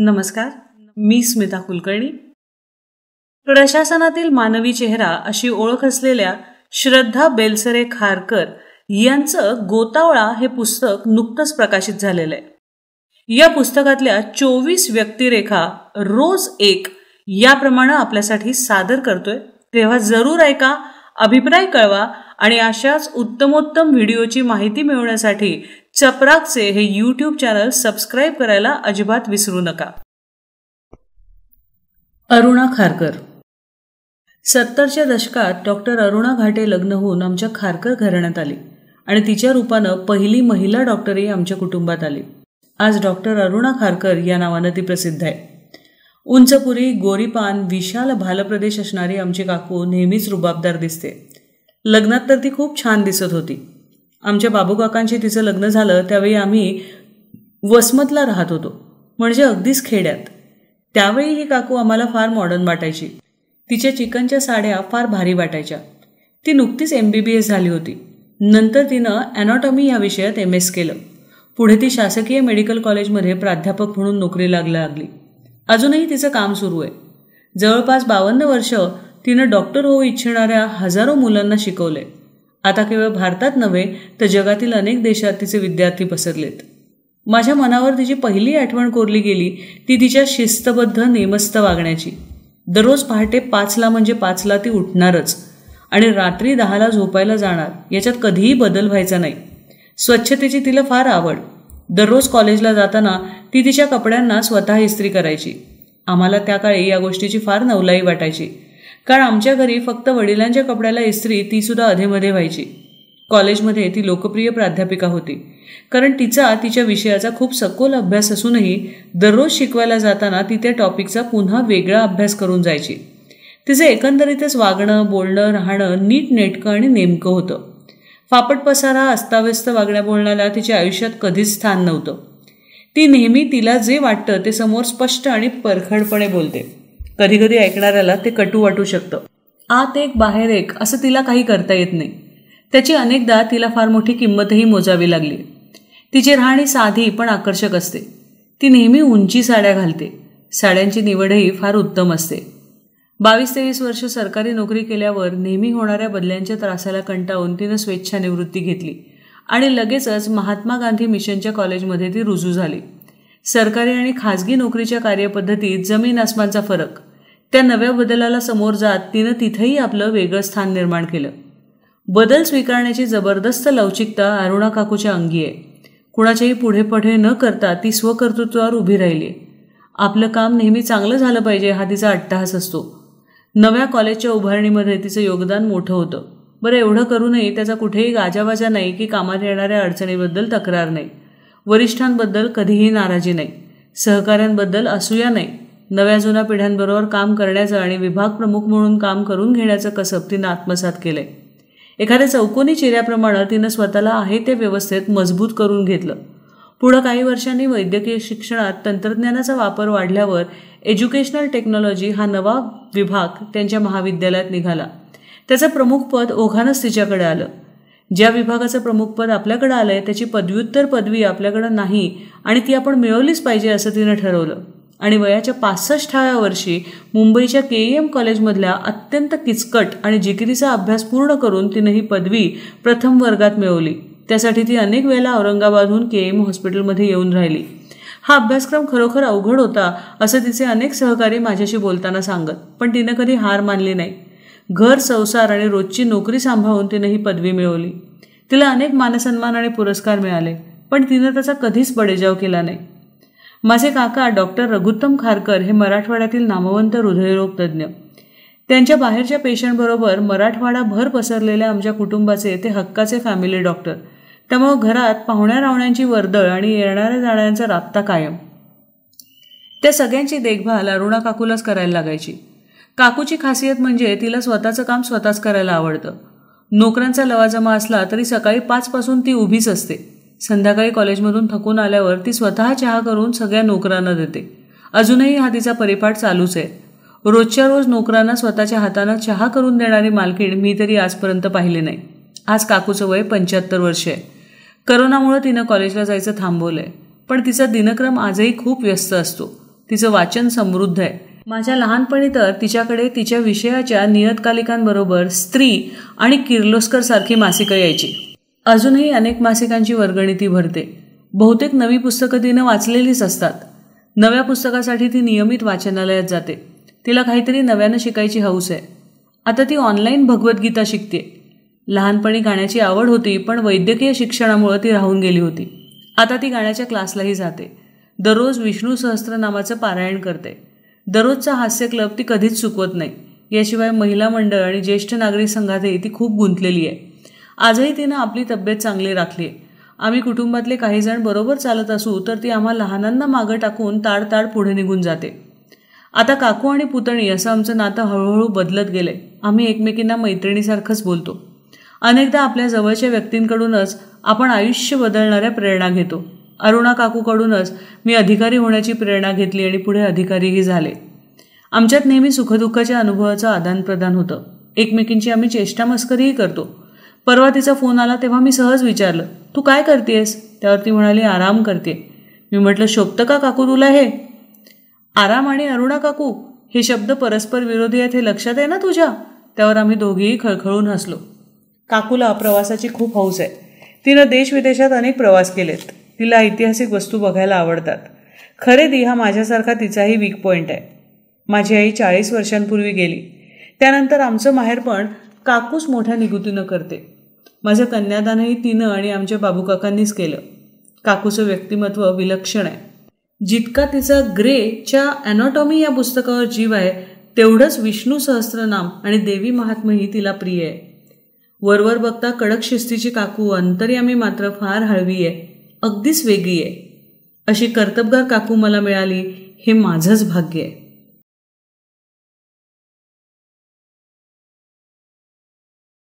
नमस्कार, मी स्मिता कुलकर्णी. प्रशासनातील मानवी चेहरा अशी ओळख असलेल्या श्रद्धा बेलसरे खारकर यांचं गोतावळा हे पुस्तक नुकतंच प्रकाशित झालेलं आहे. या पुस्तकातल्या 24 व्यक्तिरेखा रोज एक याप्रमाणे आपल्यासाठी सादर करतोय. तेव्हा जरूर ऐका, अभिप्राय कळवा आणि अशाच उत्तमोत्तम व्हिडिओची माहिती मिळवण्यासाठी चपराकचे हे यूट्यूब चॅनल सबस्क्राईब करायला अजिबात विसरू नका. अरुणा खारकर. 70च्या दशकात डॉक्टर अरुणा घाटे लग्न होऊन आमच्या खारकर घराण्यात आली आणि तिच्या रूपानं पहिली महिला डॉक्टरही आमच्या कुटुंबात आली. आज डॉक्टर अरुणा खारकर या नावानं ती प्रसिद्ध आहे. उंचपुरी, गोरीपान, विशाल भालप्रदेश असणारी आमची काकू नेहमीच रुबाबदार दिसते. लग्नात तर ती खूप छान दिसत होती. आमच्या बाबू काकांशी तिचं लग्न झालं त्यावेळी आम्ही वसमतला राहत होतो, म्हणजे अगदीच खेड्यात. त्यावेळी ही काकू आम्हाला फार मॉडर्न वाटायची. तिच्या चिकनच्या साड्या फार भारी वाटायच्या. ती नुकतीच MBBS झाली होती. नंतर तिनं ॲनाटॉमी या विषयात MS केलं. पुढे ती शासकीय मेडिकल कॉलेजमध्ये प्राध्यापक म्हणून नोकरीला लागली. अजूनही तिचं काम सुरू आहे. जवळपास 52 वर्ष तिनं डॉक्टर होऊ इच्छिणाऱ्या हजारो मुलांना शिकवले. आता केवळ भारतात नव्हे तर जगातील अनेक देशात तिचे विद्यार्थी पसरलेत. माझ्या मनावर तिची पहिली आठवण कोरली गेली ती तिच्या शिस्तबद्ध नेमस्त वागण्याची. दररोज पहाटे 5ला म्हणजे 5ला ती उठणारच आणि रात्री 10ला झोपायला जाणार. याच्यात कधीही बदल व्हायचा नाही. स्वच्छतेची तिला फार आवड. दररोज कॉलेजला जाताना ती तिच्या कपड्यांना स्वतः इस्त्री करायची. आम्हाला त्या काळी या गोष्टीची फार नवलाई वाटायची, कारण आमच्या घरी फक्त वडिलांच्या कपड्याला इस्त्री ती सुद्धा अधेमध्ये व्हायची. कॉलेजमध्ये ती लोकप्रिय प्राध्यापिका होती, कारण तिच्या विषयाचा खूप सखोल अभ्यास असूनही दररोज शिकवायला जाताना ती त्या टॉपिकचा पुन्हा वेगळा अभ्यास करून जायची. तिचं एकंदरीतच वागणं, बोलणं, राहणं नीटनेटकं आणि नेमकं होतं. फापट पसारा, अस्ताव्यस्त वागण्या बोलण्याला तिच्या आयुष्यात कधीच स्थान नव्हतं. ती नेहमी तिला जे वाटतं ते समोर स्पष्ट आणि परखडपणे बोलते. कधीकधी ऐकणाऱ्याला ते कटू वाटू शकतं. आत एक बाहेर एक असं तिला काही करता येत नाही. त्याची अनेकदा तिला फार मोठी किंमतही मोजावी लागली. तिची राहणी साधी पण आकर्षक असते. ती नेहमी उंची साड्या घालते. साड्यांची निवडही फार उत्तम असते. 22-23 वर्ष सरकारी नोकरी केल्यावर नेहमी होणाऱ्या बदल्यांच्या त्रासाला कंटाळून तिनं स्वेच्छानिवृत्ती घेतली आणि लगेचच महात्मा गांधी मिशनच्या कॉलेजमध्ये ती रुजू झाली. सरकारी आणि खाजगी नोकरीच्या कार्यपद्धतीत जमीन आसमानचा फरक. त्या नव्या बदलाला समोर जात तिनं तिथेही आपलं वेगळं स्थान निर्माण केलं. बदल स्वीकारण्याची जबरदस्त लवचिकता अरुणा काकूच्या अंगी आहे. कुणाच्याही पुढे पुढे न करता ती स्वकर्तृत्वावर उभी राहिली. आपलं काम नेहमी चांगलं झालं पाहिजे हा तिचा अट्टाहास असतो. नव्या कॉलेजच्या उभारणीमध्ये तिचं योगदान मोठं होतं. बरं, एवढं करूनही त्याचा कुठेही गाजावाजा नाही की कामात येणाऱ्या अडचणीबद्दल तक्रार नाही. वरिष्ठांबद्दल कधीही नाराजी नाही. सहकाऱ्यांबद्दल असूया नाही. नव्या जुन्या पिढ्यांबरोबर काम करण्याचं आणि विभाग प्रमुख म्हणून काम करून घेण्याचं कसब तिनं आत्मसात केलंय. एखाद्या चौकोनी चिऱ्याप्रमाणे तिनं स्वतःला आहे त्या व्यवस्थेत मजबूत करून घेतलं. पुढं काही वर्षांनी वैद्यकीय शिक्षणात तंत्रज्ञानाचा वापर वाढल्यावर एज्युकेशनल टेक्नॉलॉजी हा नवा विभाग त्यांच्या महाविद्यालयात निघाला. त्याचं प्रमुखपद ओघानंच तिच्याकडे आलं. ज्या विभागाचं प्रमुखपद आपल्याकडे आलंय त्याची पदव्युत्तर पदवी आपल्याकडे नाही आणि ती आपण मिळवलीच पाहिजे असं तिनं ठरवलं. आणि वयाच्या 65व्या वर्षी मुंबईच्या KEM कॉलेजमधल्या अत्यंत किचकट आणि जिकिरीचा अभ्यास पूर्ण करून तिनं ही पदवी प्रथम वर्गात मिळवली. त्यासाठी ती अनेक वेळेला औरंगाबादहून KEM हॉस्पिटलमध्ये येऊन राहिली. हा अभ्यासक्रम खरोखर अवघड होता असं तिचे अनेक सहकारी माझ्याशी बोलताना सांगत, पण तिनं कधी हार मानली नाही. घर, संसार आणि रोजची नोकरी सांभाळून तिनं ही पदवी मिळवली. तिला अनेक मानसन्मान आणि पुरस्कार मिळाले, पण तिनं त्याचा कधीच बडेजाव केला नाही. माझे काका डॉक्टर रघुत्तम खारकर हे मराठवाड्यातील नामवंत हृदयरोग तज्ज्ञ. त्यांच्या बाहेरच्या पेशंटबरोबर मराठवाडाभर पसरलेल्या आमच्या कुटुंबाचे ते हक्काचे फॅमिली डॉक्टर. त्यामुळे घरात पाहुण्या रावण्यांची वर्दळ आणि येणाऱ्या जाणाऱ्यांचा राबता कायम. त्या सगळ्यांची देखभाल अरुणा काकूलाच करायला लागायची. काकूची खासियत म्हणजे तिला स्वतःचं काम स्वतःच करायला आवडतं. नोकऱ्यांचा लवाजमा असला तरी सकाळी 5 पासून ती उभीच असते. संध्याकाळी कॉलेजमधून थकून आल्यावर ती स्वतः चहा करून सगळ्या नोकरांना देते. अजूनही हा तिचा परिपाठ चालूच आहे. रोजच्या रोज नोकरांना स्वतःच्या हातानं चहा करून देणारी मालकीण मी तरी आजपर्यंत पाहिली नाही. आज काकूचं वय 75 वर्ष आहे. करोनामुळे तिनं कॉलेजला जायचं थांबवलंय, पण तिचा दिनक्रम आजही खूप व्यस्त असतो. तिचं वाचन समृद्ध आहे. माझ्या लहानपणी तर तिच्याकडे तिच्या विषयाच्या नियतकालिकांबरोबर स्त्री आणि किर्लोस्कर सारखी मासिकं यायची. अजूनही अनेक मासिकांची वर्गणी ती भरते. बहुतेक नवी पुस्तकं तिनं वाचलेलीच असतात. नव्या पुस्तकासाठी ती नियमित वाचनालयात जाते. तिला काहीतरी नव्यानं शिकायची हौस आहे. आता ती ऑनलाईन भगवद्गीता शिकते. लहानपणी गाण्याची आवड होती, पण वैद्यकीय शिक्षणामुळे ती राहून गेली होती. आता ती गाण्याच्या क्लासलाही जाते. दररोज विष्णू सहस्त्रनामाचं पारायण करते. दररोजचा हास्य क्लब ती कधीच चुकवत नाही. याशिवाय महिला मंडळ आणि ज्येष्ठ नागरिक संघातही ती खूप गुंतलेली आहे. आजही तिनं आपली तब्येत चांगली राखली आहे. आम्ही कुटुंबातले काही जण बरोबर चालत असू तर ती आम्हा लहानांना मागं टाकून ताड पुढे निघून जाते. आता काकू आणि पुतणी असं आमचं नातं हळूहळू बदलत गेलंय. आम्ही एकमेकींना मैत्रिणीसारखंच बोलतो. अनेकदा आपल्या जवळच्या व्यक्तींकडूनच आपण आयुष्य बदलणाऱ्या प्रेरणा घेतो. अरुणा काकूकडूनच मी अधिकारी होण्याची प्रेरणा घेतली आणि पुढे अधिकारीही झाले. आमच्यात नेहमी सुखदुःखाच्या अनुभवाचं आदानप्रदान होतं. एकमेकींची आम्ही चेष्टा मस्करीही करतो. परवा तिचा फोन आला तेव्हा मी सहज विचारलं, तू काय करतेस? त्यावर ती म्हणाली, आराम करते. मी म्हटलं, शोभतं का काकू तुला हे? आराम आणि अरुणा काकू हे शब्द परस्पर विरोधी आहेत हे लक्षात आहे ना तुझ्या? त्यावर आम्ही दोघेही खळखळून हसलो. काकूला प्रवासाची खूप हौस आहे. तिनं देशविदेशात अनेक प्रवास केलेत. तिला ऐतिहासिक वस्तू बघायला आवडतात. खरेदी हा माझ्यासारखा तिचाही वीक पॉईंट आहे. माझी आई 40 वर्षांपूर्वी गेली. त्यानंतर आमचं माहेरपण काकूच मोठ्या निगुतीनं करते. माझं कन्यादानही तिनं आणि आमच्या बाबूकाकांनीच केलं. काकूचं व्यक्तिमत्व विलक्षण आहे. जितका तिचा ग्रेच्या ॲनाटॉमी या पुस्तकावर जीव आहे, तेवढंच विष्णू सहस्त्रनाम आणि देवी महात्म्यही तिला प्रिय आहे. वरवर बघता कडक शिस्तीची काकू अंतर्यामी मात्र फार हळवी आहे, अगदीच वेगळी आहे. अशी कर्तबगार काकू मला मिळाली हे माझंच भाग्य आहे.